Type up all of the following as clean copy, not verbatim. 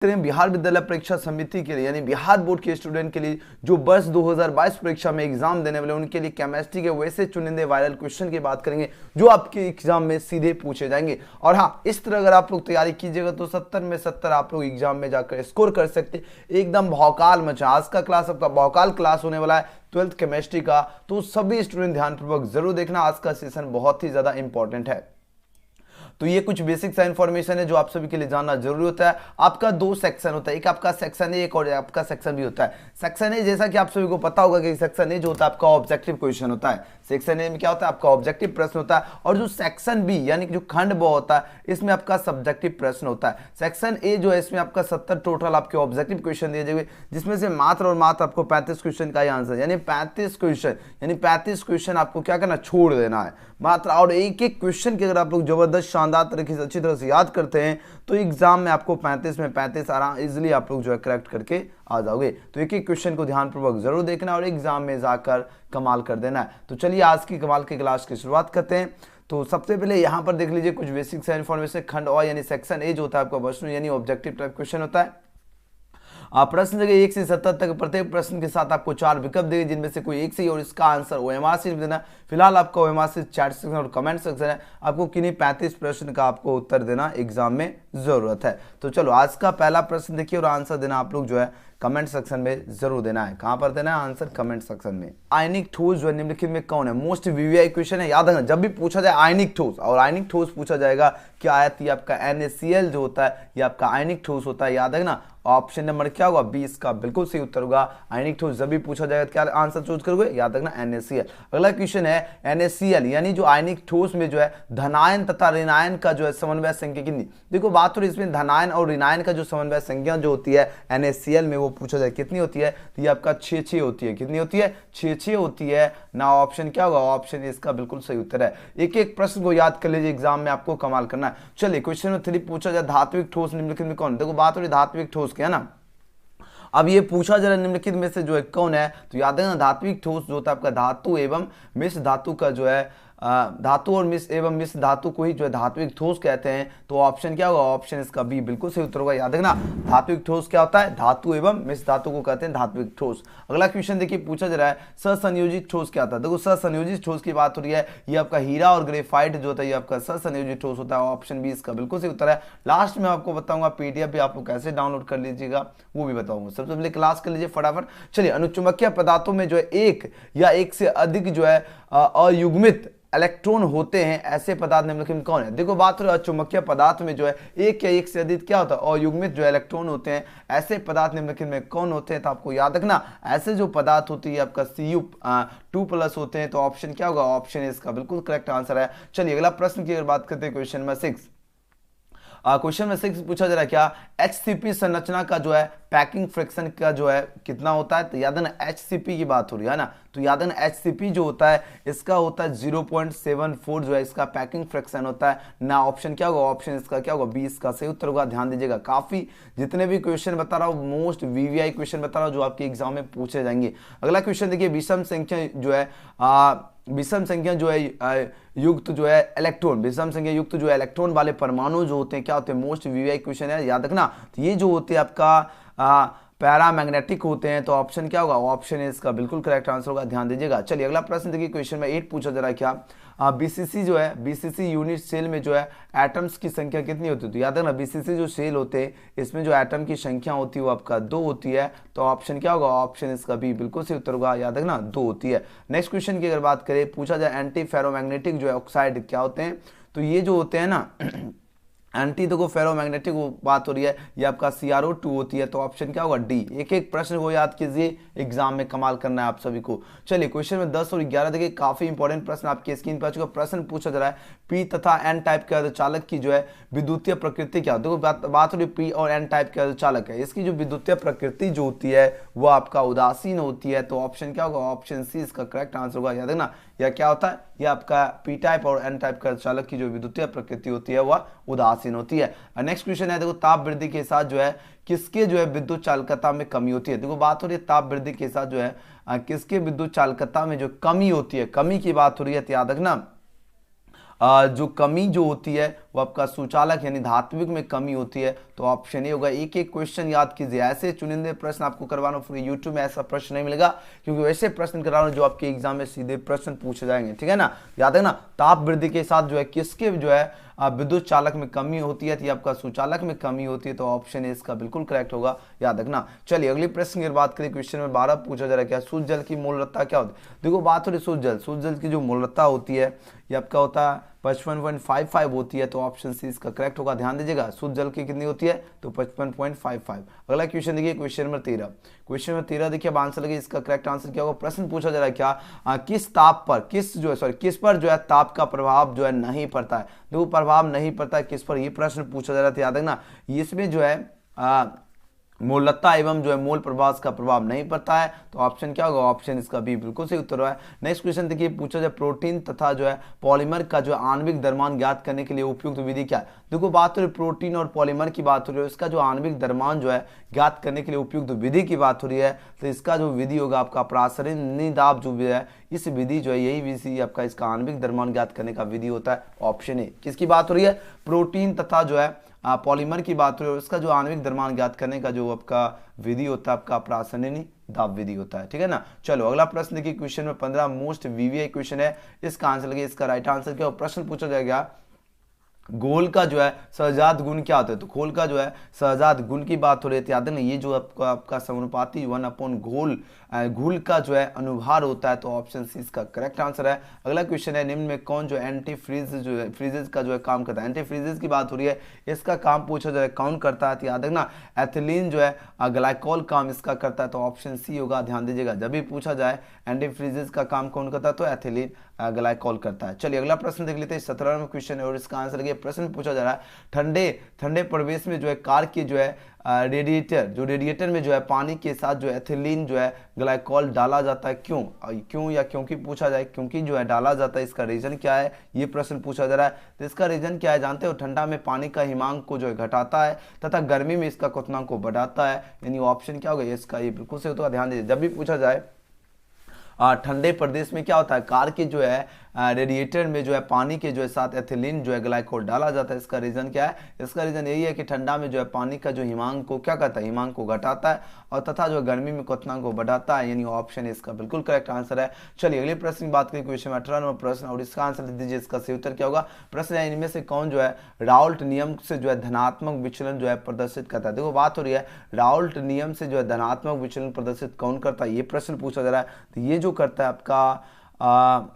बिहार विद्यालय परीक्षा समिति के लिए यानी बिहार बोर्ड के स्टूडेंट के लिए जो वर्ष 2022 परीक्षा में एग्जाम देने वाले उनके लिए केमिस्ट्री के वैसे चुनिंदे वायरल क्वेश्चन की बात करेंगे जो आपके एग्जाम में सीधे पूछे जाएंगे। और हाँ, इस तरह अगर आप लोग तैयारी कीजिएगा तो 70 में 70 आप लोग एग्जाम में जाकर स्कोर कर सकते, एकदम भौकाल मचा। आज का क्लास आपका भौकाल क्लास होने वाला है 12th केमिस्ट्री का, तो सभी स्टूडेंट ध्यानपूर्वक जरूर देखना, आज का सेशन बहुत ही ज्यादा इंपॉर्टेंट है। तो ये कुछ बेसिक सा इंफॉर्मेशन है जो आप सभी के लिए जानना जरूरी होता है। आपका दो सेक्शन होता है, एक आपका सेक्शन ए, एक और आपका सेक्शन बी होता है। सेक्शन ए जैसा कि आप सभी को पता होगा कि सेक्शन ए जो होता है आपका ऑब्जेक्टिव क्वेश्चन होता है, सेक्शन ए में क्या होता है आपका ऑब्जेक्टिव प्रश्न होता है, और जो सेक्शन बी यानी कि जो खंड ब होता है इसमें आपका सब्जेक्टिव प्रश्न होता है। सेक्शन ए जो है इसमें आपका 70 टोटल आपके ऑब्जेक्टिव क्वेश्चन दिए जाएंगे, जिसमें से मात्र और मात्र आपको 35 क्वेश्चन का ही आंसर यानी 35 क्वेश्चन आपको क्या करना, छोड़ देना है मात्र। और एक एक क्वेश्चन की अगर आप लोग जबरदस्त शानदार तरीके से अच्छी तरह से याद करते हैं तो एग्जाम में आपको 35 में 35 आराम इजिली आप लोग जो है करेक्ट करके आ जाओगे। तो एक एक क्वेश्चन को ध्यानपूर्वक जरूर देखना और एग्जाम में जाकर कमाल कर देना है। तो चलिए आज की कमाल की क्लास की शुरुआत करते हैं। तो सबसे पहले यहाँ पर देख लीजिए कुछ बेसिक सा इन्फॉर्मेशन। खंड अ यानी सेक्शन ए जो होता है आपका प्रश्न यानी ऑब्जेक्टिव टाइप क्वेश्चन होता है। प्रश्न जगह 1 से 70 तक प्रत्येक प्रश्न के साथ आपको 4 विकल्प देंगे जिनमें से कोई एक सही और इसका आंसर ओएमआर से देना। फिलहाल आपका ओएमआर से चैट सेक्शन और कमेंट सेक्शन है, आपको किन्हीं 35 प्रश्न का आपको उत्तर देना एग्जाम में जरूरत है। तो चलो आज का पहला प्रश्न देखिए और आंसर देना आप लोग जो है कमेंट सेक्शन में जरूर देना है। कहां पर देना है आंसर, कमेंट सेक्शन में। आयनिक ठोस जो है निम्नलिखित में कौन है, मोस्ट वीवीआई क्वेश्चन है, याद रखना जब भी पूछा जाए आयनिक ठोस और आयनिक ठोस पूछा जाएगा क्या आयत ये आपका NaCl जो होता है ये आपका आयनिक ठोस होता है, याद रखना। ऑप्शन नंबर क्या होगा 20 का बिल्कुल सही उत्तर होगा। आयनिक ठोस जब भी पूछा जाएगा क्या आंसर चूज करोगे, याद रखना NaCl। अगला क्वेश्चन है NaCl यानी जो आयनिक ठोस में जो है धनायन तथा ऋणायन का जो है समन्वय संख्या कितनी। देखो बात हो रही इसमें धनायन और ऋणायन का जो समन्वय संख्या जो होती है NaCl में वो पूछा जाए कितनी होती है, तो ये आपका 6 होती है। कितनी होती है, 6 होती है ना। ऑप्शन क्या होगा, ऑप्शन इसका बिल्कुल सही उत्तर है। एक एक प्रश्न को याद कर लीजिए, एग्जाम में आपको कमाल करना है। चलिए क्वेश्चन नंबर 3 पूछा जाए धात्विक ठोस निम्नलिखित में कौन। देखो बात हो रही धात्विक ठोस की है ना। अब ये पूछा जा रहा है निम्नलिखित में से जो है कौन है, तो याद रखना धात्विक ठोस जो होता है आपका धातु एवं मिश्र धातु का जो है धातु और मिश्र एवं मिश्र धातु को ही जो है धात्विक ठोस कहते हैं। तो ऑप्शन क्या होगा, ऑप्शन इसका बी बिल्कुल सही उत्तर होगा। याद रखना धात्विक ठोस क्या होता है, धातु एवं मिश्र धातु को कहते हैं धात्विक ठोस। अगला क्वेश्चन देखिए पूछा जा रहा है ससंयोजित ठोस क्या होता है। देखो ससंयोजित ठोस की बात हो रही है, ये आपका हीरा और ग्रेफाइट जो होता है ये आपका ससंयोजित ठोस होता है। ऑप्शन बी इसका बिल्कुल सही उत्तर है। लास्ट में आपको बताऊंगा PDF भी आपको कैसे डाउनलोड कर लीजिएगा वो भी बताऊंगा। सबसे पहले क्लास कर लीजिए फटाफट। चलिए अनुचुंबकीय पदार्थों में जो है एक या एक से अधिक जो है अयुग्मित इलेक्ट्रॉन होते हैं, ऐसे पदार्थ निम्नलिखित में कौन है। देखो बात हो रही है चुंबकीय पदार्थ में जो है एक या एक से अधिक क्या होता है अयुग्मित जो इलेक्ट्रॉन होते हैं, ऐसे पदार्थ निम्नलिखित में कौन होते हैं। तो आपको याद रखना ऐसे जो पदार्थ होती है आपका Cu2+ होते हैं। तो ऑप्शन क्या होगा, ऑप्शन इसका बिल्कुल करेक्ट आंसर है। चलिए अगला प्रश्न की अगर बात करते हैं क्वेश्चन नंबर 6। क्वेश्चन में 6 पूछा जा रहा है क्या HCP संरचना का जो है पैकिंग फ्रिक्शन का जो है कितना होता है। तो याद है ना HCP की बात हो रही है ना, तो याद है ना HCP जो होता है इसका होता है 0.74 जो है इसका पैकिंग फ्रिक्शन होता है ना। ऑप्शन क्या होगा, ऑप्शन इसका क्या होगा 20 का सही उत्तर होगा। ध्यान दीजिएगा काफी जितने भी क्वेश्चन बता रहा हूँ मोस्ट VVI क्वेश्चन बता रहा हूँ जो आपके एग्जाम में पूछे जाएंगे। अगला क्वेश्चन देखिए विषम संख्या जो है विषम संख्या जो है युक्त जो है इलेक्ट्रॉन, विषम संख्या युक्त जो है इलेक्ट्रॉन वाले परमाणु जो होते हैं क्या होते हैं, मोस्ट VVI क्वेश्चन है याद रखना। तो ये जो होते हैं आपका पैरामैग्नेटिक होते हैं। तो ऑप्शन क्या होगा, ऑप्शन इसका बिल्कुल करेक्ट आंसर होगा। ध्यान दीजिएगा। चलिए अगला प्रश्न देखिए क्वेश्चन में 8 पूछा जा रहा है क्या BCC जो है BCC यूनिट सेल में जो है एटम्स की संख्या कितनी होती है। तो याद रखना BCC जो सेल होते हैं इसमें जो एटम की संख्या होती है वो आपका 2 होती है। तो ऑप्शन क्या होगा, ऑप्शन इसका बी बिल्कुल सही उत्तर होगा। याद रखना 2 होती है। नेक्स्ट क्वेश्चन की अगर बात करें पूछा जाए एंटी फेरोमैग्नेटिक जो है ऑक्साइड क्या होते हैं। तो ये जो होते हैं ना एंटी देखो फेरोमैग्नेटिक बात हो रही है ये आपका CrO2 होती है। तो ऑप्शन क्या होगा डी। एक एक प्रश्न को याद कीजिए, एग्जाम में कमाल करना है आप सभी को। चलिए क्वेश्चन में 10 और 11 देखिए काफी इंपॉर्टेंट प्रश्न आपकी स्क्रीन पर आ चुका। प्रश्न पूछा जा रहा है P तथा N टाइप के अर्धचालक की जो है विद्युतीय प्रकृति क्या। देखो बात हो रही P और N टाइप के अर्धचालक है, इसकी जो विद्युतीय प्रकृति जो होती है वो आपका उदासीन होती है। तो ऑप्शन क्या होगा, ऑप्शन सी इसका करेक्ट आंसर होगा। याद रखना यह क्या होता है, यह आपका P टाइप और N टाइप के अर्धचालक की जो विद्युतीय प्रकृति होती है वह उदासीन होती है। नेक्स्ट क्वेश्चन है देखो ताप वृद्धि के साथ जो है किसके जो है विद्युत चालकता में कमी होती है। देखो बात हो रही है ताप वृद्धि के साथ जो है किसके विद्युत चालकता में जो कमी होती है, कमी की बात हो रही है। तो याद रखना जो कमी जो होती है वो आपका सुचालक यानी धात्विक में कमी होती है, तो ऑप्शन ए होगा। एक एक क्वेश्चन याद कीजिए, ऐसे चुनिंदे प्रश्न आपको करवाना पूरे यूट्यूब में ऐसा प्रश्न नहीं मिलेगा, क्योंकि वैसे प्रश्न करा रहा हूं जो आपके एग्जाम में सीधे प्रश्न पूछे जाएंगे, ठीक है ना। याद है ना, ताप वृद्धि के साथ जो है किसके जो है विद्युत चालक में कमी होती है, तो आपका सुचालक में कमी होती है, तो ऑप्शन ए इसका बिल्कुल करेक्ट होगा, याद रखना। चलिए अगले प्रश्न की बात करें, क्वेश्चन नंबर 12 पूछा जा रहा है क्या शुद्ध जल की मूलरता क्या होती है। देखो बात हो रही शुद्ध जल की जो मूलरता होती है ये आपका होता है 55.55 होती है, तो ऑप्शन सी इसका करेक्ट होगा। ध्यान दीजिएगा शुद्ध जल की कितनी होती है, तो 55.55। अगला क्वेश्चन देखिए, क्वेश्चन नंबर 13। क्वेश्चन नंबर 13 देखिए, अब आंसर लगे, इसका करेक्ट आंसर क्या होगा। प्रश्न पूछा जा रहा है क्या, किस ताप पर किस पर जो है ताप का प्रभाव जो है नहीं पड़ता है। देखो प्रभाव नहीं पड़ता है किस पर, ये प्रश्न पूछा जा रहा था, याद रखना। इसमें जो है मूलता एवं जो है मोल प्रभाव का प्रभाव नहीं पड़ता है, तो ऑप्शन क्या होगा, ऑप्शन इसका बी बिल्कुल सही उत्तर है। नेक्स्ट क्वेश्चन देखिए, पूछा जाए प्रोटीन तथा जो है पॉलीमर का जो आणविक द्रव्यमान ज्ञात करने के लिए उपयुक्त विधि क्या है। देखो बात हो रही प्रोटीन और पॉलीमर की बात हो रही है, इसका जो आणविक द्रव्यमान जो है ज्ञात करने के लिए उपयुक्त विधि की बात हो रही है, तो इसका जो विधि होगा आपका प्रासरण दाब जो है, इस विधि जो है यही विधि आपका इसका आणविक द्रव्यमान ज्ञात करने का विधि होता है, ऑप्शन ए। किसकी बात हो रही है, प्रोटीन तथा जो है पॉलीमर की बात हो रही है, उसका जो आणविक द्रव्यमान ज्ञात करने का जो आपका विधि होता है आपका प्रासरण दाब विधि होता है, ठीक है ना। चलो अगला प्रश्न देखिए, क्वेश्चन में 15 मोस्ट वीवीआई क्वेश्चन है, इसका आंसर लगे, इसका राइट आंसर क्या, प्रश्न पूछा जाएगा घोल का जो है सहजात गुण क्या होता है। तो घोल का जो है सहजात गुण की बात हो रही है, याद है ये जो आपका समानुपाती 1/घोल घोल का जो है अनुभार होता है, तो ऑप्शन सी इसका करेक्ट आंसर है। अगला क्वेश्चन है, निम्न में कौन जो एंटी फ्रीज जो है फ्रीजेज का जो है काम करता है। एंटी फ्रीजेज की बात हो रही है, इसका काम पूछा जाए कौन करता है, तो याद रखना एथिलीन जो है ग्लाइकोल काम इसका करता है, तो ऑप्शन सी होगा। ध्यान दीजिएगा जब भी पूछा जाए एंटी फ्रीजेज का काम कौन करता है, तो एथिलीन ग्लाइकोल करता है। चलिए अगला प्रश्न देख लेते हैं, 17 नंबर क्वेश्चन है और इसका आंसर लगे, प्रश्न पूछा जा रहा है ठंडे प्रवेश में जो है कार की जो है रेडिएटर में जो है पानी के साथ जो एथिलीन जो है ग्लाइकोल डाला जाता है, क्यों या क्योंकि पूछा जाए, क्योंकि जो है डाला जाता है, इसका रीजन क्या है, ये प्रश्न पूछा जा रहा है। तो इसका रीजन क्या है जानते हो, ठंडा में पानी का हिमांक को जो है घटाता है तथा गर्मी में इसका क्वथनांक को बढ़ाता है, यानी ऑप्शन क्या होगा, इसका ये बिल्कुल सही होगा। ध्यान दीजिए जब भी पूछा जाए ठंडे प्रदेश में क्या होता है, कार के जो है रेडिएटर में जो है पानी के जो है साथ एथिलीन जो है ग्लाइकोल डाला जाता है। इसका रीजन क्या है, इसका रीजन यही है कि ठंडा में जो है पानी का जो हिमांक को क्या करता है, हिमांक को घटाता है और तथा जो गर्मी में क्वथनांक को बढ़ाता है, यानी ऑप्शन इसका बिल्कुल करेक्ट आंसर है। चलिए अगले प्रश्न की बात करें, क्वेश्चन 18 नंबर प्रश्न और इसका आंसर दीजिए, इसका सही उत्तर क्या होगा। प्रश्न है इनमें से कौन जो है राउल्ट नियम से जो है धनात्मक विचलन जो है प्रदर्शित करता है। देखो बात हो रही है राउल्ट नियम से जो है धनात्मक विचलन प्रदर्शित कौन करता है, ये प्रश्न पूछा जा रहा है। तो ये जो करता है आपका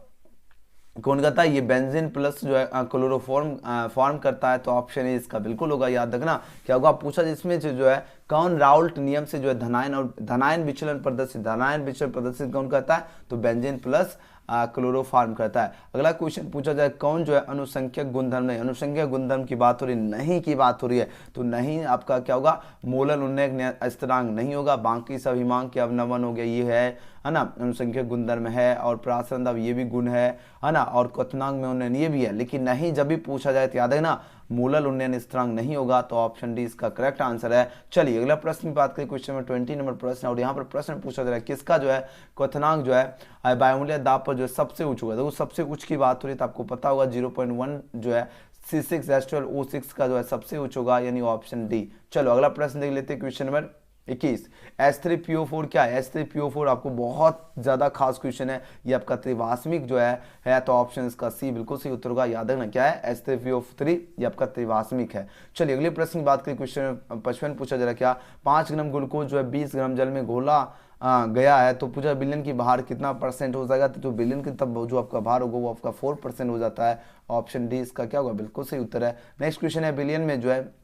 कौन करता है, ये बेंजीन प्लस जो है क्लोरोफॉर्म फॉर्म करता है, तो ऑप्शन ए इसका बिल्कुल होगा। याद रखना क्या होगा, पूछा जिसमें जो है कौन राउल्ट नियम से जो है धनायन विचलन प्रदर्शित कौन करता है, तो बेंजीन प्लस क्लोरोफॉर्म करता है। अगला क्वेश्चन पूछा जाए कौन जो है अनुसंख्यक गुणधर्म नहीं, अनुसंख्यक गुणधर्म की बात हो रही नहीं की बात हो रही है, तो नहीं आपका क्या होगा, मोलर उन्नयक स्थिरांक नहीं होगा, बाकी सब हिमांक के अवनमन हो गया, ये है ना अनुसंख्यक गुणधर्म है, और प्रासरण दाब ये भी गुण है ना, और क्वथनांक में उन्नयन ये भी है, लेकिन नहीं जब भी पूछा जाए तो याद है ना मूलल उन्नयन स्थिरांक नहीं होगा, तो ऑप्शन डी इसका करेक्ट आंसर है। चलिए अगला प्रश्न की बात करें, क्वेश्चन नंबर 20 नंबर प्रश्न, और यहाँ पर प्रश्न पूछा जा रहा है किसका जो है क्वथनांक जो है वायुमंडलीय दाब पर जो है सबसे उच्च होगा। देखो सबसे उच्च की बात हो रही है तो आपको पता होगा 0.1 जो है C6H12O6 का जो है सबसे उच्च होगा, यानी ऑप्शन डी। चलो अगला प्रश्न देख लेते हैं, क्वेश्चन नंबर 21 H3PO4 क्या है। H3PO4 आपको बहुत ज्यादा खास क्वेश्चन है, ये आपका त्रिभाषमिक जो है तो ऑप्शन इसका सी बिल्कुल सही उत्तर होगा। याद रखना क्या है, H3PO3 ये आपका त्रिभाषमिक है। चलिए अगले प्रश्न की बात करें, क्वेश्चन 55 पूछा जा रहा है क्या 5 ग्राम ग्लूकोज जो है 20 ग्राम जल में घोला गया है, तो पूछा बिलियन की भार कितना % हो जाएगा, तो बिलियन की तब जो आपका भार होगा वो आपका 4% हो जाता है, ऑप्शन डी इसका क्या होगा, बिल्कुल सही उत्तर है। नेक्स्ट क्वेश्चन है बिलियन में जो है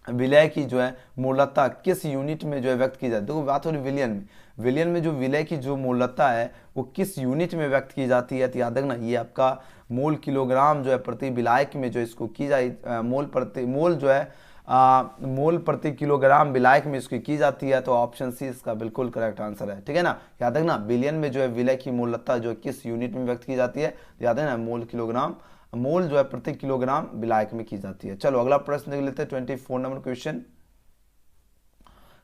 विलय की जो है मूलता किस यूनिट में जो है व्यक्त की जाती है। देखो बात हो रही विलियन में जो विलय की जो मूलता है वो किस यूनिट में व्यक्त की जाती है, तो याद रखना ये आपका मोल किलोग्राम जो है प्रति विलायक में जो इसको की जाए मोल प्रति किलोग्राम विलायक में इसकी की जाती है, तो ऑप्शन सी इसका बिल्कुल करेक्ट आंसर है। ठीक है ना, याद रखना बिलियन में जो है विलय की मूलता जो किस यूनिट में व्यक्त की जाती है, याद रखना मोल जो है प्रति किलोग्राम विलायक में की जाती है। चलो अगला प्रश्न देख लेते हैं 24 नंबर क्वेश्चन,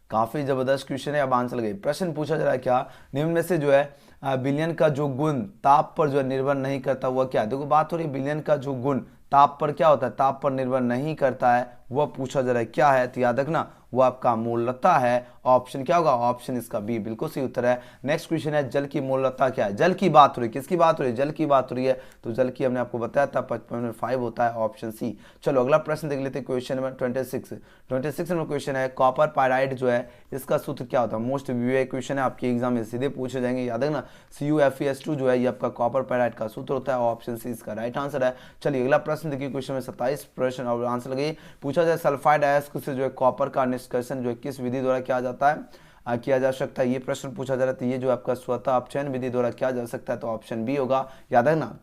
काफी जबरदस्त क्वेश्चन है। अब आंसर लगे, प्रश्न पूछा जा रहा है क्या निम्न में से जो है बिलियन का जो गुण ताप पर जो है निर्भर नहीं करता हुआ क्या। देखो बात हो रही है बिलियन का जो गुण ताप पर क्या होता है, ताप पर निर्भर नहीं करता है, वह पूछा जा रहा है क्या है, तो याद रखना वो आपका मोलता है। ऑप्शन क्या होगा, ऑप्शन इसका बी बिल्कुल सही उत्तर है। नेक्स्ट क्वेश्चन है जल की मोलता क्या है, जल की बात हो रही है, किसकी बात हो रही है, जल की बात हो रही है, तो जल की हमने आपको बताया था 55 होता है, ऑप्शन सी। चलो अगला प्रश्न देख लेते हैं, क्वेश्चन नंबर 26 नंबर क्वेश्चन है कॉपर पायराइड जो है इसका सूत्र क्या होता है। मोस्ट वीआई क्वेश्चन है, आपके एग्जाम में सीधे पूछे जाएंगे, याद रखना CuFeS2 जो है ये आपका कॉपर पायराइड का सूत्र होता है, ऑप्शन सी इसका राइट आंसर है। चलिए अगला प्रश्न देखिए, क्वेश्चन में 27 प्रश्न और आंसर लगे। पूछा जाए सल्फाइड अयस्क से जो है कॉपर का निष्कर्षण जो है किस विधि द्वारा किया जाता है, किया जा सकता है, ये प्रश्न पूछा जा रहा है। ये जो आपका स्वतः अपचयन विधि द्वारा किया जा सकता है, तो ऑप्शन बी होगा। याद है ना,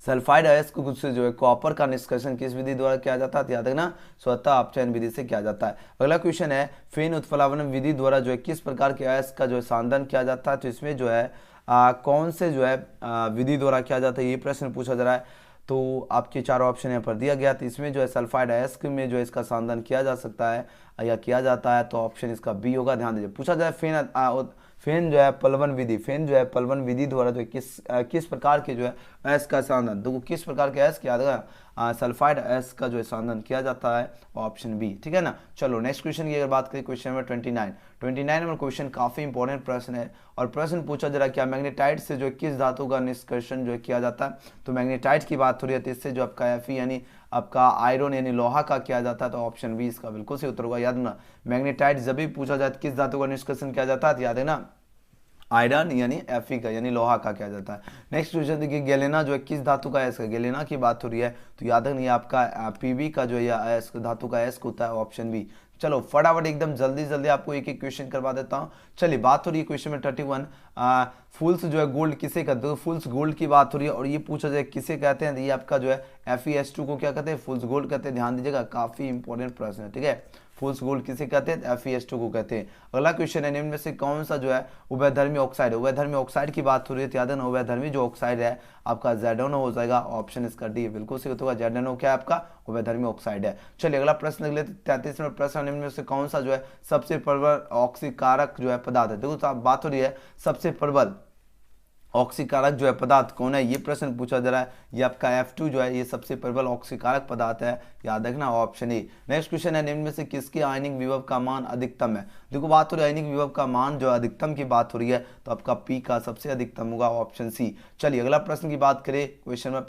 सल्फाइड अयस्क से जो है कॉपर का निष्कर्षण किस विधि द्वारा किया जाता है, याद रखना स्वतः अपचयन विधि से किया जाता है। अगला क्वेश्चन है फेन उत्प्लावन विधि द्वारा जो है किस प्रकार के अयस्क का जो है सांधन किया जाता है, तो इसमें जो है कौन से जो है विधि द्वारा किया जाता है, ये प्रश्न पूछा जा रहा है। तो आपके चारों ऑप्शन यहाँ पर दिया गया, तो इसमें जो है सल्फाइड अयस्क में जो है इसका सांधन किया जा सकता है या किया जाता है, तो ऑप्शन इसका बी होगा। ध्यान दीजिए, पूछा जाए फेन जो है पलवन विधि, फेन जो है पलवन विधि द्वारा जो किस प्रकार के जो है अयस्क का सांधन, देखो किस प्रकार के अयस्क किया जाएगा, सल्फाइड अयस्क का जो है सांधन किया जाता है, ऑप्शन बी, ठीक है ना। चलो नेक्स्ट क्वेश्चन की अगर बात करें, क्वेश्चन नंबर 29 नंबर क्वेश्चन काफी इंपॉर्टेंट प्रश्न है, और प्रश्न पूछा जा रहा है क्या मैग्नेटाइट से जो किस धातु का निष्कर्षण जो है किया जाता है, तो मैग्नेटाइट की बात हो रही है, तो इससे जो आपका Fe यानी आपका आयरन यानी लोहा का किया जाता है, तो ऑप्शन बी इसका बिल्कुल सही उत्तर होगा। याद ना, मैग्नेटाइट जब भी पूछा जाए किस धातु का निष्कर्षण किया जाता है, याद है ना आयरन यानी Fe का यानी लोहा का किया जाता है। नेक्स्ट क्वेश्चन देखिए, गैलेना जो है किस धातु का अयस्क है, गैलेना की बात हो रही है, तो याद रखिए आपका Pb का जो है अयस्क धातु का अयस्क होता है, ऑप्शन बी। चलो फटाफट एकदम जल्दी आपको एक एक क्वेश्चन करवा देता हूँ। चलिए बात हो रही है क्वेश्चन में 31, फुल्स जो है गोल्ड किसे कहते हैं, फुल्स गोल्ड की बात हो रही है, और ये पूछा जाए किसे कहते हैं, ये आपका जो है FeS2 को क्या कहते हैं, फुल्स गोल्ड कहते हैं। ध्यान दीजिएगा, काफी इंपॉर्टेंट प्रश्न है, ठीक है। फुल्स गोल्ड किसे कहते हैं, FeS2 को कहते हैं। अगला क्वेश्चन है निम्न में से कौन सा जो है उभयधर्मी ऑक्साइड है, उभयधर्मी ऑक्साइड की बात हो रही है, याद है ना उभयधर्मी जो ऑक्साइड है आपका ZnO हो जाएगा, ऑप्शन इसका डी बिल्कुल सही होगा। ZnO क्या है आपका उभयधर्मी ऑक्साइड है। चलिए अगला प्रश्न देख लेते, 33 नंबर प्रश्न, निम्न में से कौन सा जो है सबसे प्रबल ऑक्सीकारक जो है पदार्थ है। देखो तो बात हो रही है सबसे प्रबल ऑक्सीकारक जो है पदार्थ कौन है, ये प्रश्न पूछा जा रहा है। ये आपका F2 जो है ये सबसे प्रबल ऑक्सीकारक पदार्थ है, याद रखना ऑप्शन ए। नेक्स्ट क्वेश्चन है निम्न में से किसके आयनिक विभव का मान अधिकतम है। देखो बात हो रही है आयनिक विभव का मान जो अधिकतम की बात हो रही है, तो आपका पी का सबसे अधिकतम होगा, ऑप्शन सी। चलिए अगला प्रश्न की बात करें, क्वेश्चन नंबर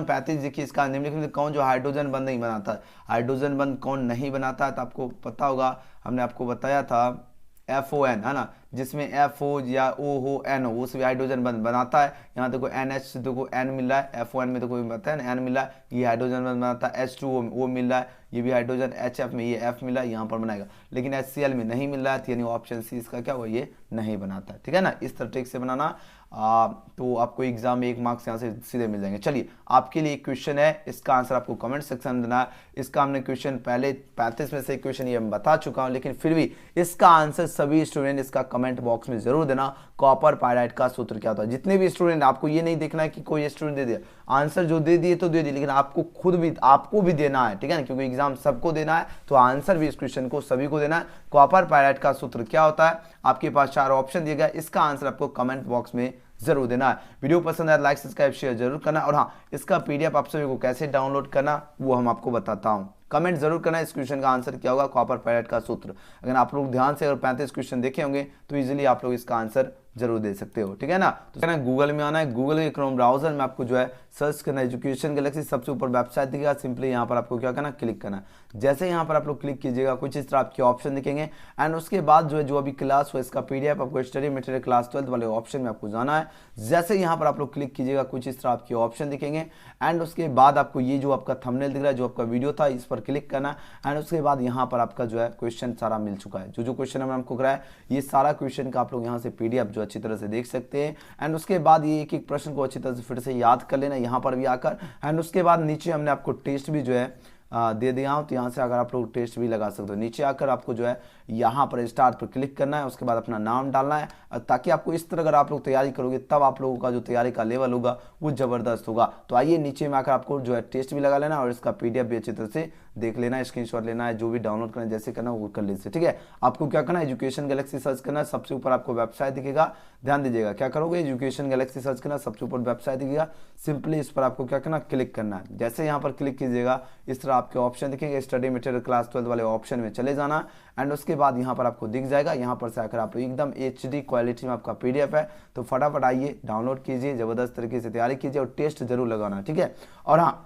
35 देखिए, इसका निम्नलिखित में कौन जो हाइड्रोजन बंध नहीं बनाता है, हाइड्रोजन बंध कौन नहीं बनाता है, तो आपको पता होगा, हमने आपको बताया था FON है ना, जिसमें FO या O हो N हो, वो सभी हाइड्रोजन बंध बनाता है। यहाँ देखो NH देखो N मिल रहा है, FON में देखो बताया ना N मिल रहा है, ये हाइड्रोजन बंध बनाता है। H2O वो मिल रहा है, ये भी हाइड्रोजन, HF में ये F मिला है, यहाँ पर बनाएगा, लेकिन HCl में नहीं मिल रहा है, यानी ऑप्शन सी इसका क्या हुआ, ये नहीं बनाता है, ठीक है ना। इस तरह ट्रिक से बनाना तो आपको एग्जाम में 1 मार्क्स यहाँ से सीधे मिल जाएंगे। चलिए आपके लिए एक क्वेश्चन है, इसका आंसर आपको कमेंट सेक्शन में देना है। इसका हमने क्वेश्चन पहले 35 में से क्वेश्चन ये मैं बता चुका हूँ, लेकिन फिर भी इसका आंसर सभी स्टूडेंट इसका कमेंट बॉक्स में जरूर देना। कॉपर पायराइड का सूत्र क्या होता है, जितने भी स्टूडेंट, आपको ये नहीं देखना है कि कोई स्टूडेंट दे दिया आंसर, जो दे दिए तो दे दिए, लेकिन आपको भी देना है, ठीक है ना, क्योंकि एग्जाम सबको देना है, तो आंसर भी इस क्वेश्चन को सभी को देना है। कॉपर पायराइड का सूत्र क्या होता है, आपके पास 4 ऑप्शन दिए गए, इसका आंसर आपको कमेंट बॉक्स में जरूर देना है। वीडियो पसंद आया लाइक सब्सक्राइब शेयर जरूर करना, और हाँ इसका PDF आप सभी को कैसे डाउनलोड करना वो हम आपको बताता हूँ। कमेंट जरूर करना इस क्वेश्चन का आंसर क्या होगा, कॉपर पायराइड का सूत्र। अगर आप लोग ध्यान से अगर 35 क्वेश्चन देखे होंगे तो इजीली आप लोग इसका आंसर जरूर दे सकते हो, ठीक है ना। तो कहना गूगल में आना है, गूगल के क्रोम ब्राउजर में आपको जो है सर्च करना है एजुकेशन गैलेक्सी, सबसे ऊपर वेबसाइट दिखेगा, सिंपली यहाँ पर आपको क्या करना, क्लिक करना। जैसे यहाँ पर आप लोग क्लिक कीजिएगा कुछ इस तरह आपके ऑप्शन दिखेंगे, एंड उसके बाद जो है जो अभी क्लास हो इसका PDF आपको स्टडी मटेरियल क्लास 12 वाले ऑप्शन में आपको जाना है। जैसे यहाँ पर आप लोग क्लिक कीजिएगा कुछ इस तरह आपके ऑप्शन दिखेंगे, एंड उसके बाद आपको ये जो आपका थंबनेल दिख रहा है जो आपका वीडियो था इस पर क्लिक करना, एंड उसके बाद यहाँ पर आपका जो है क्वेश्चन सारा मिल चुका है। जो क्वेश्चन हमने आपको कराया ये सारा क्वेश्चन का आप लोग यहाँ से PDF जो अच्छी तरह से देख सकते हैं, एंड उसके बाद ये एक प्रश्न को अच्छी तरह से फिर से याद कर लेना यहाँ पर भी आकर, एंड उसके बाद नीचे हमने आपको टेस्ट भी जो है दे दिया हूँ। तो यहाँ से अगर आप लोग टेस्ट भी लगा सकते हो। नीचे आकर आपको जो है यहाँ पर स्टार्ट पर क्लिक करना है, उसके बाद अपना नाम डालना है, ताकि आपको इस तरह अगर आप लोग तैयारी करोगे तब आप लोगों का जो तैयारी का लेवल होगा वो ज़बरदस्त होगा। तो आइए नीचे में आकर आपको जो है टेस्ट भी लगा लेना और इसका पीडीएफ भी अच्छी तरह से देख लेना है, स्क्रीनशॉट लेना है, जो भी डाउनलोड करना है जैसे करना वो कर लीजिए। ठीक है, आपको क्या करना है, एजुकेशन गैलेक्सी सर्च करना है, सबसे ऊपर आपको वेबसाइट दिखेगा, ध्यान दीजिएगा। क्या करोगे, एजुकेशन गैलेक्सी सर्च करना, सबसे ऊपर वेबसाइट दिखेगा, सिंपली इस पर आपको क्या करना, क्लिक करना है। जैसे यहाँ पर क्लिक कीजिएगा इस तरह आपके ऑप्शन दिखेंगे, स्टडी मटेरियल क्लास 12 वाले ऑप्शन में चले जाना एंड उसके बाद यहाँ पर आपको दिख जाएगा। यहाँ पर से आकर आप एकदम HD क्वालिटी में आपका पीडीएफ है, तो फटाफट आइए डाउनलोड कीजिए, जबरदस्त तरीके से तैयारी कीजिए और टेस्ट जरूर लगाना। ठीक है, और हाँ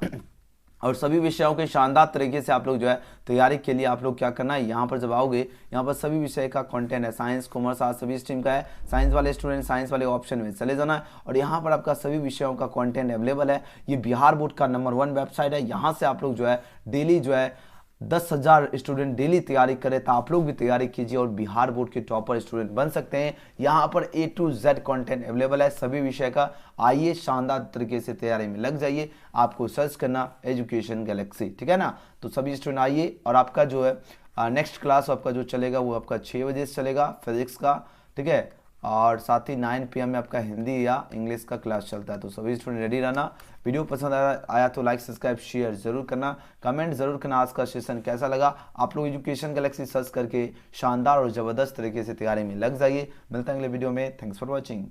और सभी विषयों के शानदार तरीके से आप लोग जो है तैयारी के लिए आप लोग क्या करना है, यहाँ पर जब आओगे यहाँ पर सभी विषय का कंटेंट है, साइंस कॉमर्स आर्ट्स सभी स्ट्रीम का है। साइंस वाले स्टूडेंट साइंस वाले ऑप्शन में चले जाना है और यहाँ पर आपका सभी विषयों का कंटेंट अवेलेबल है। ये बिहार बोर्ड का नंबर 1 वेबसाइट है। यहाँ से आप लोग जो है डेली जो है 10,000 स्टूडेंट डेली तैयारी करें, तो आप लोग भी तैयारी कीजिए और बिहार बोर्ड के टॉपर स्टूडेंट बन सकते हैं। यहाँ पर A to Z content available है सभी विषय का। आइए शानदार तरीके से तैयारी में लग जाइए। आपको सर्च करना एजुकेशन गैलेक्सी, ठीक है ना। तो सभी स्टूडेंट आइए और आपका जो है नेक्स्ट क्लास आपका जो चलेगा वो आपका 6 बजे से चलेगा फिजिक्स का, ठीक है, और साथ ही 9 PM में आपका हिंदी या इंग्लिश का क्लास चलता है। तो सभी स्टूडेंट रेडी रहना। वीडियो पसंद आया तो लाइक सब्सक्राइब शेयर जरूर करना, कमेंट जरूर करना आज का सेशन कैसा लगा। आप लोग एजुकेशन गैलेक्सी सर्च करके शानदार और ज़बरदस्त तरीके से तैयारी में लग जाइए। मिलते हैं अगले वीडियो में। Thanks for watching.